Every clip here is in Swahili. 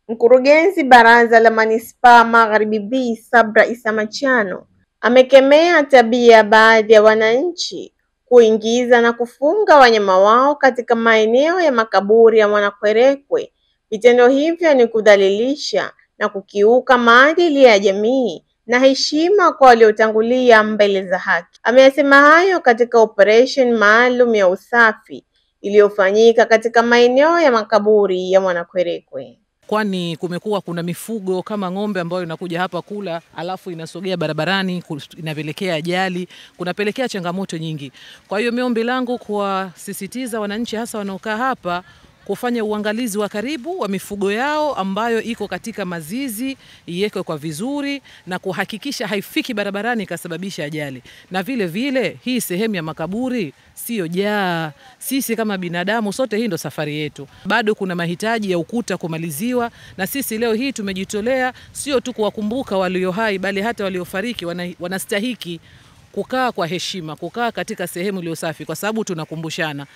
Mkurugenzi Baraza la Manispaa Magharibi B. Sabra Issa Machano amekemea tabia ya baadhi ya wananchi kuingiza na kufunga wanyama wao katika maeneo ya makaburi ya Mwanakwerekwe. Vitendo hivyo ni kudhalilisha na kukiuka maadili ya jamii na heshima kwa waliotangulia mbele za haki. Ameyasema hayo katika operation maalum ya usafi iliyofanyika katika maeneo ya makaburi ya Mwanakwerekwe. Kwani kumekuwa kuna mifugo kama ng'ombe ambayo inakuja hapa kula alafu inasogea barabarani, inapelekea ajali, kunapelekea changamoto nyingi. Kwa hiyo ombi langu kwa sisitiza wananchi hasa wanaokaa hapa kufanya uangalizi wa karibu wa mifugo yao ambayo iko katika mazizi, iwekwe kwa vizuri na kuhakikisha haifiki barabarani ikasababisha ajali. Na vile vile hii sehemu ya makaburi sio jaa. Sisi kama binadamu sote hii ndo safari yetu. Bado kuna mahitaji ya ukuta kumaliziwa na sisi leo hii tumejitolea sio tu kuwakumbuka walio hai bali hata waliofariki wanastahiki kukaa kwa heshima, kukaa katika sehemu iliyo safi kwa sababu tunakumbushana.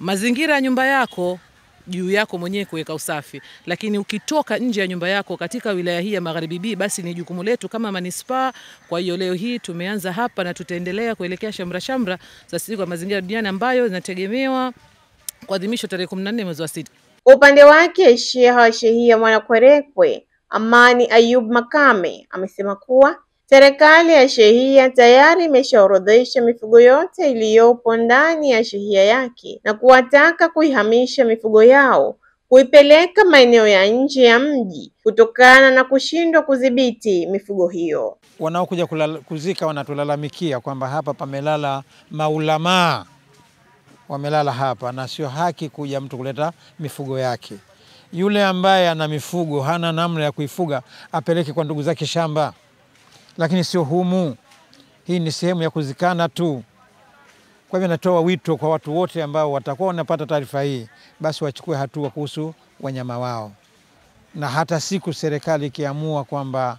Mazingira ya nyumba yako juu yako mwenyewe kuweka usafi, lakini ukitoka nje ya nyumba yako katika wilaya hii ya Magharibi B basi ni jukumu letu kama manispaa. Kwa hiyo leo hii tumeanza hapa na tutaendelea kuelekea shamra za siku ya mazingira duniani ambayo zinategemewa kuadhimishwa tarehe 14 mwezi wa 6. Kwa upande wake Sheha wa Shehia Mwanakwerekwe Amani Ayub Makame amesema kuwa serikali ya Shehia tayari imeshaorodhesha mifugo yote iliyopo ndani ya shehia yake na kuwataka kuihamisha mifugo yao kuipeleka maeneo ya nje ya mji kutokana na kushindwa kudhibiti mifugo hiyo. Wanaokuja kuzika wanatulalamikia kwamba hapa pamelala maulamaa, wamelala hapa na sio haki kuja mtu kuleta mifugo yake. Yule ambaye ana mifugo hana namna ya kuifuga apeleke kwa ndugu zake shamba, lakini sio humu. Hii ni sehemu ya kuzikana tu. Kwa hivyo natoa wito kwa watu wote ambao watakuwa wanapata taarifa hii basi wachukue hatua kuhusu wanyama wao. Na hata siku serikali ikiamua kwamba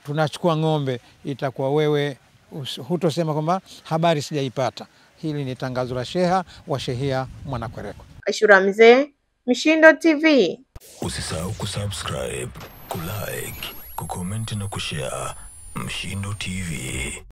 tunachukua ng'ombe, itakuwa wewe hutosema kwamba habari sijaipata. Hili ni tangazo la Sheha wa Shehia Mwanakwerekwe. Ashura Mzee, Mshindo TV. Usisahau kusubscribe, kulike, kucomment na kushare. Mshindo TV.